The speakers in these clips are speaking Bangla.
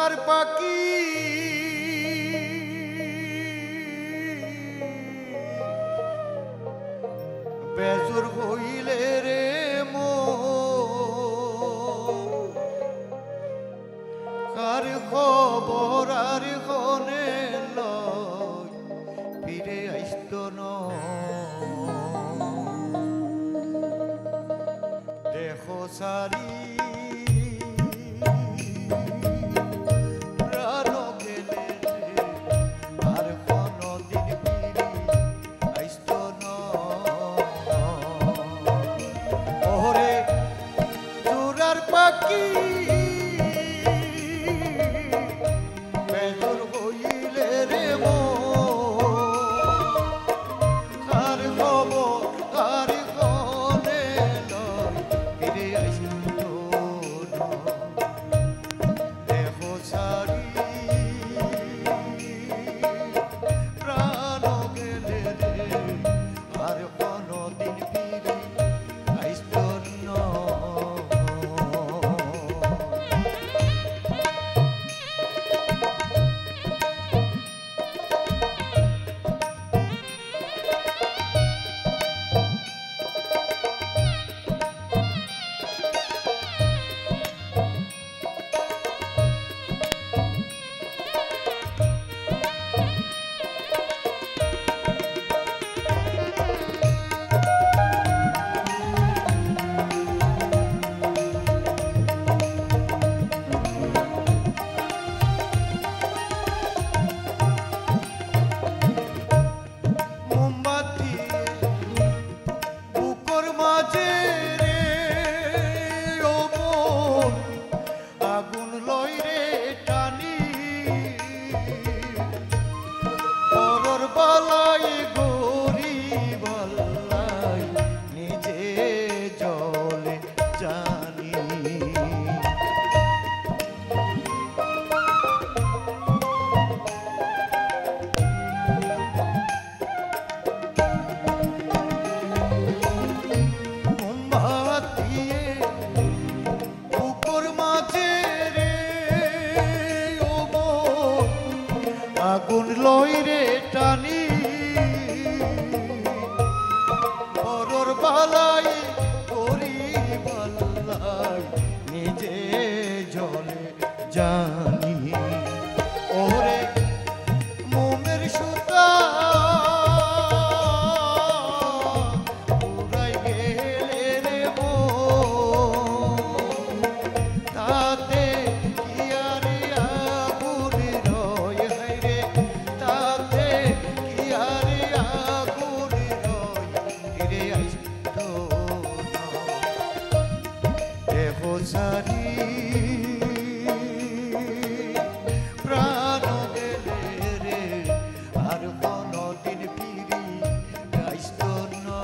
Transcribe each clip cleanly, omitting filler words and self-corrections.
চোরার পাখি বেজুর হইলে রে কার খবর আর খনে লয় ফিরে আসত দেখো সারি আগুন লই রে টানি পরর বালাই করি বালাই নিজে জলে জানি ওরে মোমের সুতা উড়াই গেলে রে তাতে সারি প্রাণ গেলে রে আর কোনদিন ফিরি আসত না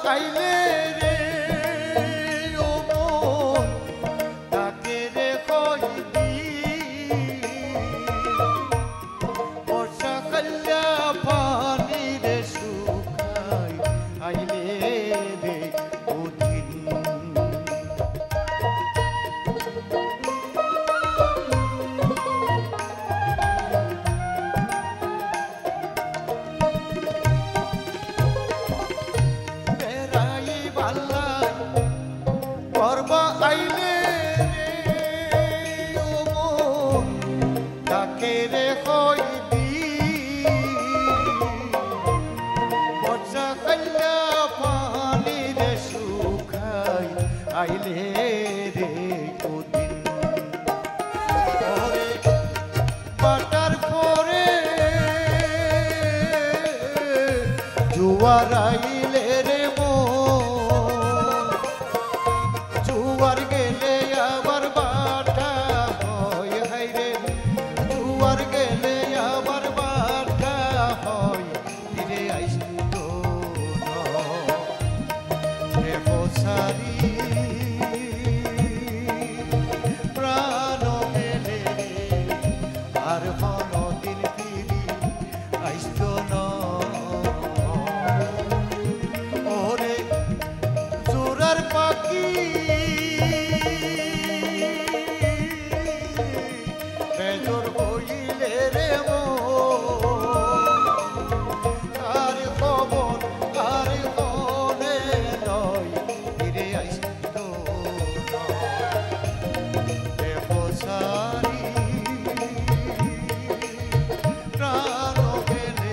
আইলে রে ও মন তাকে রে কইবি বর্ষা কাল্লা পানি রে শুকাই আইলে রে ওদিন আইলে রে ও মন তাকে রে কইবি বর্ষা কাল্লা পানি রে শুকাই আইলে রে জুয়ার আইলে রে মন জুয়ার গেলে আবার বাটা হয় হাই রে জুয়ার গেলে আবার বাটা হয় ফিরে আইসতো দেখো সারি প্রাণ গেলে আর কোনদিন ফিরি আইসতো না ওরে জোরার পাখি বেজর হইলে রে আর খবর আর মনে নয় ফিরে আইসতো না দেখো সারি প্রাণ গেলে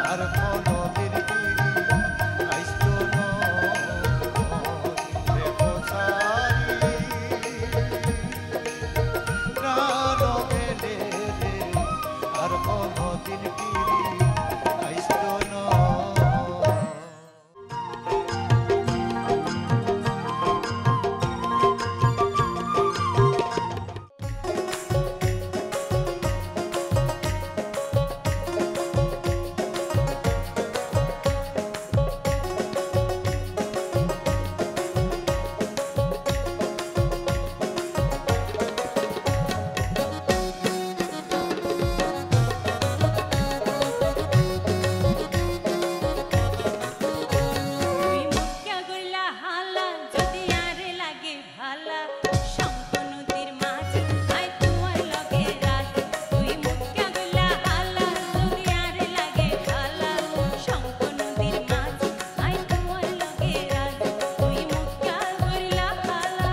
আর কোনদিন ফিরি আইসতো না দেখো সারি প্রাণ গেলে আর কোনদিন ফিরি আইসতো না তুই মুখ্যা গইলা হালা যদি আরে লাগে ভালা শঙ্খ নদীর মাঝি আই তোমার লগে রাজি তুই মুখ্যা গইলা হালা যদি আরে লাগে ভালা শঙ্খ নদীর মাঝি আই তোমার লগে রাজি তুই মুখ্যা গইলা হালা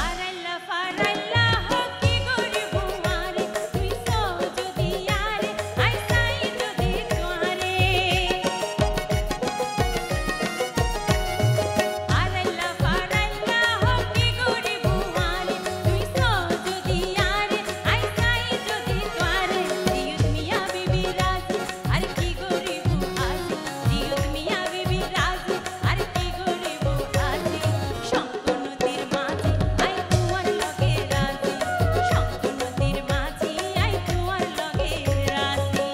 আরাইলা ফারাইলা হকি গরি বুমারে তুই সো যদি আরে আই সাই যদি তোয়ারে আরাইলা ফারাইলা হকি গরি বুমারে তুই সো যদি আরে আই সাই যদি তোয়ারে দিয়ুত মিয়া বিবি রাজি আর কি গরি বুহাজি দিয়ুত মিয়া বিবি রাজি আর কি গরি বুহাজি শঙ্খ নদীর মাঝি আই তোমার লগে রাজি শঙ্খ নদীর মাঝি আই তোমার লগে রাজি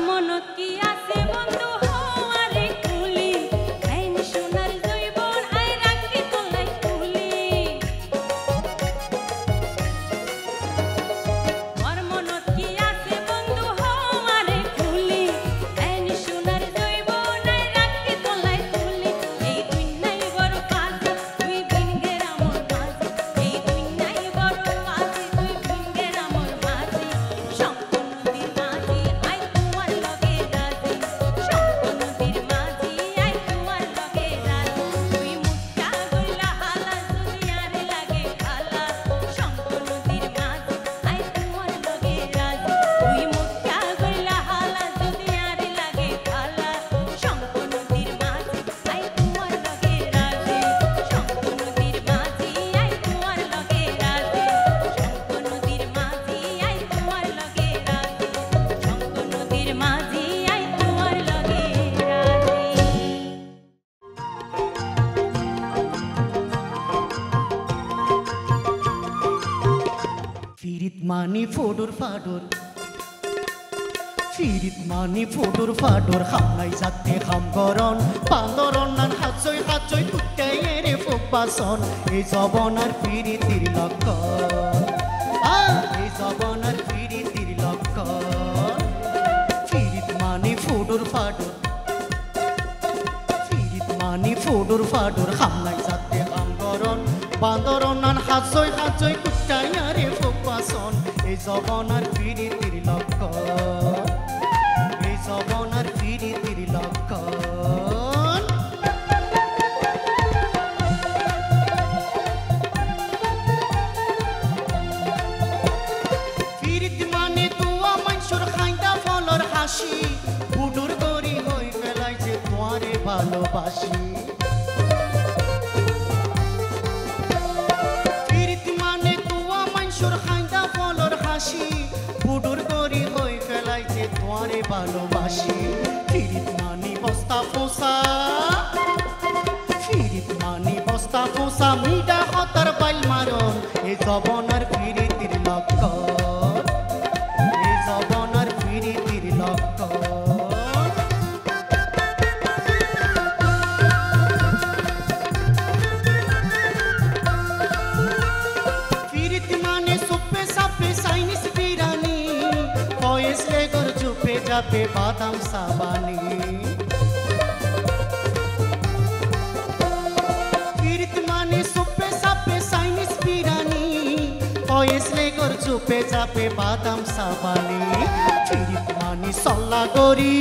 মনত কি আছে বন্ধু হওয়ারে কুলি আইন সোনার জৈবন আই রাখি তোলাই তুলি মনত কি আছে বন্ধু হওয়ারে কুলি আইন সোনার জৈবন আই রাখি তোলাই তুলি এই দুনিয়ায় বড় পাজি তুই বিনগের আমার মাঝি এই দুনিয়ায় বড় পাজি তুই বিনগের আমার মাঝি শঙ্খ নদীর মাঝি আই তোমার লগে রাজি শঙ্খ নদীর মাঝি আই তোমার লগে রাজি তুই মুখ্যা গইলা হালা যদি আরে লাগে ভালা শঙ্খ নদীর মাঝি আই তোমার লগে রাজি তুই মুখ্যা গইলা হালা যদি আরে লাগে ভালা শঙ্খ নদীর মাঝি আই তোমার লগে রাজি শঙ্খ নদীর মাঝি আই তোমার লগে রাজি শঙ্খ নদীর মাঝি আই তোমার লগে রাজি শঙ্খ নদীর মাঝি আই তোমার লগে রাজি ফিরিত মানি ফোডর ফাডর ফিরিত মানি ফোডর ফাডর খামনাই যাতে খামগরন পান্দরন নান হাজই হাজই কুত্তে এরে ফুকবাসন এই জবনার ফিরিতির লক্ষ্য এই জবনার ফিরিতির লক্ষ্য ফুডুর ফাডুর ফিরিত মানি ফুডুর ফাডুর খামনাই যাতে খাম গরন বান্দরন নান হাজই হাজই কুটাইয়ারে ফুকবাসন এই জবনার ফিরিতির লক্ষণ এই জবনার ফিরিতির লক্ষণ ফিরিত মানে তুয়া মানুষের খাইন্দা ফলর হাসি বুডুর গরি হই ফেলাইছে তোমারে ভালোবাসি ফিরিত মানে তুয়া মানুষের খাইন্দা ফলর হাসি বুডুর গরি হই ফেলাইছে তোমারে ভালোবাসি ফিরিত মানে বস্তা পোষা ফিরিত মানে বস্তা পোষা মিডা হতার বাইল মারন এই জবনার ফিরিতির লক্ষণ এই জবনার ফিরিতির লক্ষণ ফিরিত মানে সুপে সাপে চাইনিজ বিরানি ফয়েস লেগর চুপে যাবে বাদাম সাবানি ফিরিত মানে সুপে সাপে চাইনিজ বিরানি ফয়েস লেগর চুপে যাবে বাদাম সাবানি ফিরিত মানে সল্লা গরি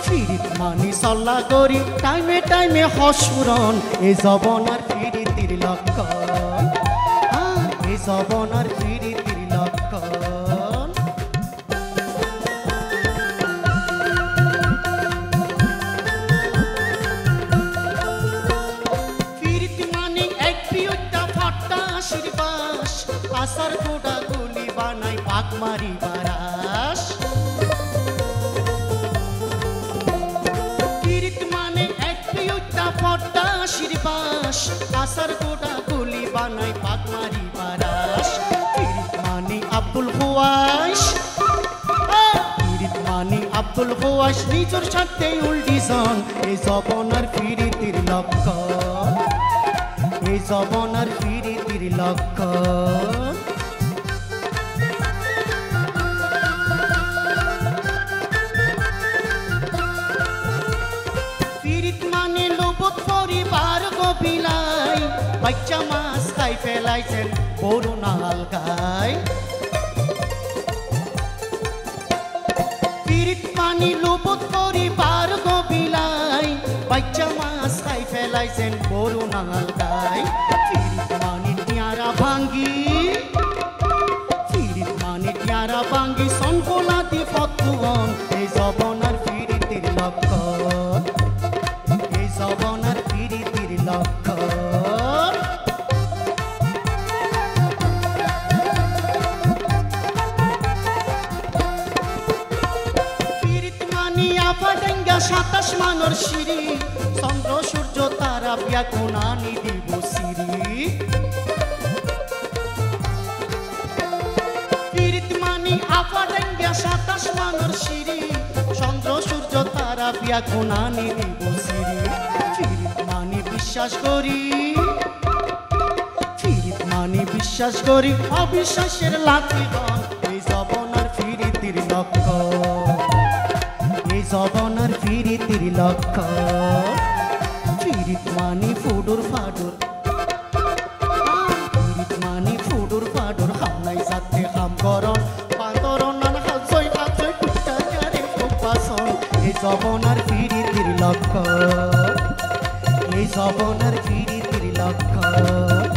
ফিরিত মানে সল্লা গরি টাইমে টাইমে হসুরন এই জবনার ফিরিতির লক্ষণ এই জবনার ফিরিতির লক্ষণ ফিরিত মানে এক পিউটা ফট্টা আশীর্বাস আসার গোডা গুলি বানাই পাক মারি বারাস ফিরিত মানে এক পিউটা ফট্টা আশীর্বাস আসার গোডা গুলি বানাই পাক মারি বারাস ফিরিত মানে আব্দুল হুয়াইশ ফিরিত মানে আব্দুল হুয়াইশ নিজের সাথে উল্টিজন এই জবনার ফিরিতির লক্ষণ এই জবনার ফিরিতির লক্ষণ ফিরিত মানে লোবত পরিবার গবিলাই বাচ্চা মাছ খাই ফেলাইছেন বড় নাল গায় ফিরিত মানে লোবত পরিবার গবিলাই বাচ্চা মাছ খাই ফেলাইছেন বড় নাল গায় ফিরিত মানে টিয়ারা ভাঙ্গি ফিরিত মানে টিয়ারা ভাঙ্গি সনকোলাতি ফতুগন এই জবনার ফিরিতির লক্ষণ এই জবনার ফিরিতির লক্ষণ ফিরিত মানে আফাডেঙ্গা 27 মানর সিঁড়ি চন্দ্র সূর্য তারা বিয়া কোনানি দিব সিঁড়ি ফিরিত মানে আফাডেঙ্গা 27 মানর সিঁড়ি চন্দ্র সূর্য তারা বিয়া কোনানি দিব সিঁড়ি ফিরিত মানে বিশ্বাস করি ফিরিত মানে বিশ্বাস করি অবিশ্বাসের লাঠিগণ এই জবনার ফিরিতির লক্ষণ এই জবনার ফিরিতির লক্ষণ ফিরিত মানে ফুডুর ফাডুর ফিরিত মানে ফুডুর ফাডুর খামনাই যাতে খাম গরন বান্দরন নান হাজই হাজই কুটাইয়ারে ফুকবাসন এই জবনার ফিরিতির লক্ষণ এই জবনার ফিরিতির লক্ষণ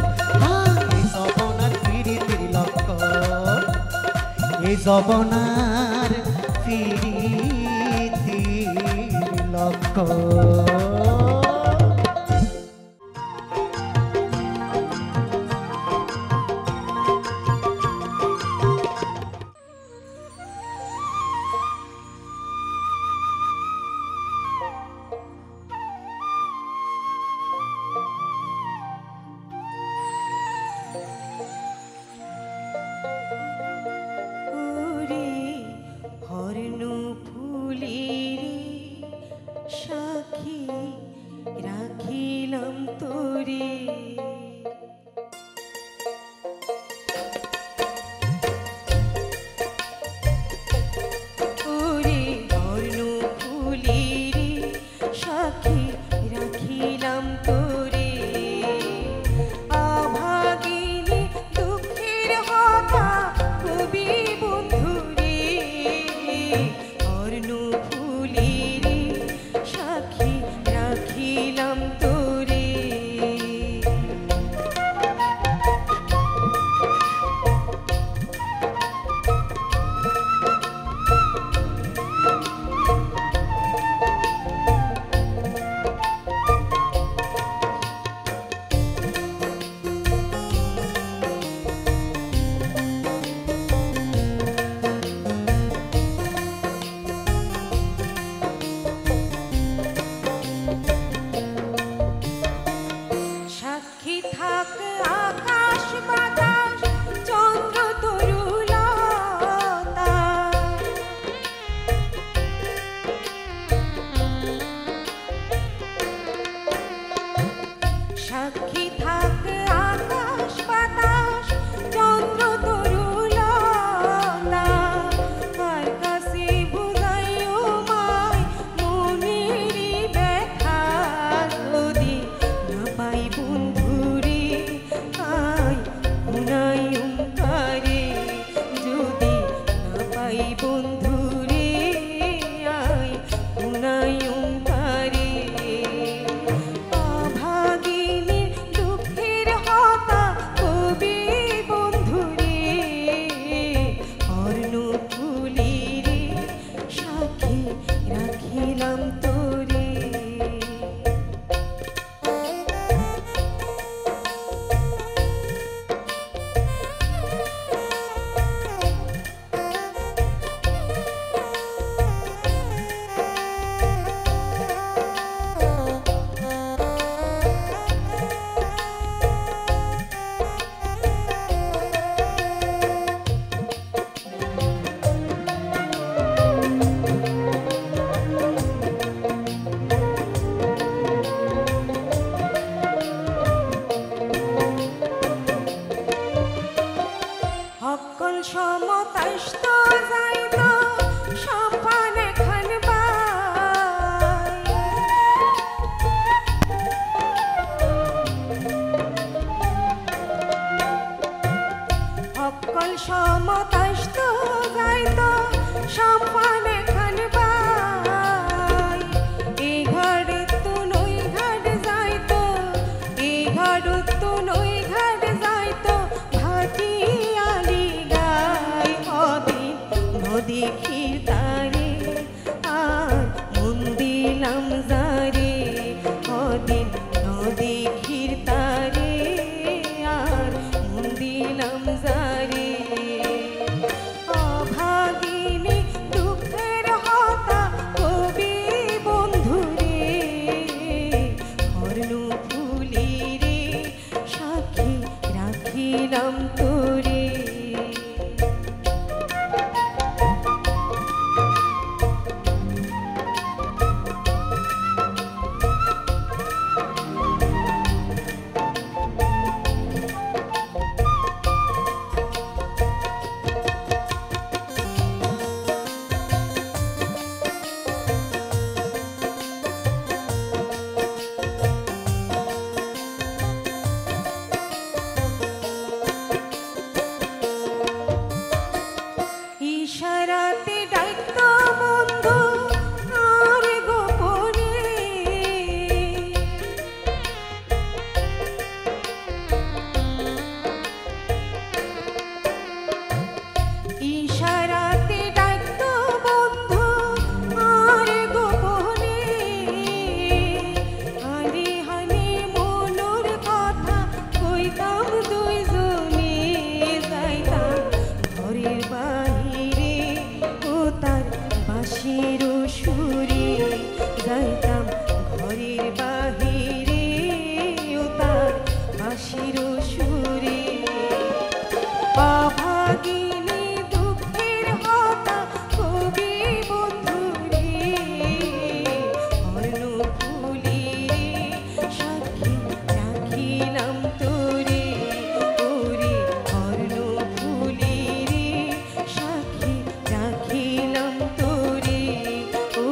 এই জবনার ফিরিতির লক্ষণ এই জবনার ফিরিতির লক্ষণ ওরে হর্ণ ফুলের সাক্ষী কর্ণফুলেরে সাক্ষী রাখিলাম তোরে। সাক্ষী থাক আকাশ বাতাস চন্দ্র তরুলতা, সাক্ষী থাক আকাশ বাতাস চন্দ্র তরুলতা, আর কাছে বুঝাইও মায় মনেরই ব্যথা, যদি না পাই বন্ধুরে আয় উনাই ওঙ্কারে, যদি না পাই বন্ধুরে আয় উনাই ওঙ্কারে। অভাগিনীর দুঃখের হতা কবি বন্ধুরে, কর্ণফুলেরে সাক্ষী রাখিলাম তোরে। অকল সমতাস্ত যাইত সম্পান এখান বাই, অকল সমতাস্ত যাইত সম্পান এখান বাই, এই ঘাট তো নই ঘাট যাইত, এই ঘাট তো নই ঘাট যাইত ভাটিয়ালি গাই। অদিন নদীখির তারে আর মন দিলাম যারে, অদিন নদীখির তারে আর মন দিলাম যারে। অভাগিনী দুঃখের হতা কবি বন্ধুরে, কর্ণফুলেরে সাক্ষী রাখিলাম তোরে। ইশারাতে ডাইক্ত বন্ধু আর গোপনে, ইশারাতে ডাইক্ত বন্ধু আর গোপনে, হানি হানি মনোর কথা কইতাম দুইজনে, যাইতাম ঘরের বাহিরে ও তার বাঁশির সুরে, যাইতাম ঘরের বাহিরে ও তার বাঁশির সুরে। অভাগিনী দুঃখের হতা কবি বন্ধুরে, কর্ণফুলেরে সাক্ষী রাখিলাম তোরে, ওরে কর্ণফুলেরে সাক্ষী রাখিলাম তোরে, ও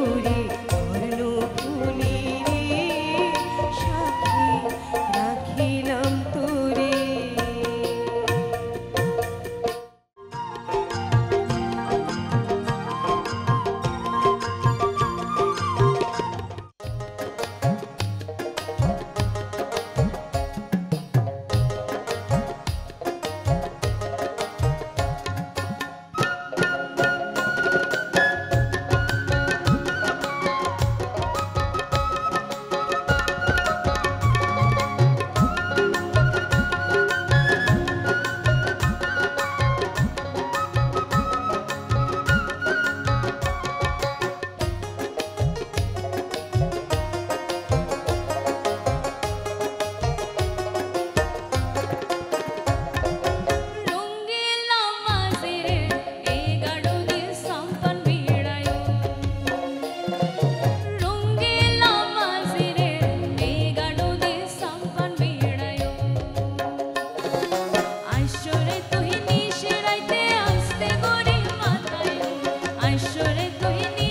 তুই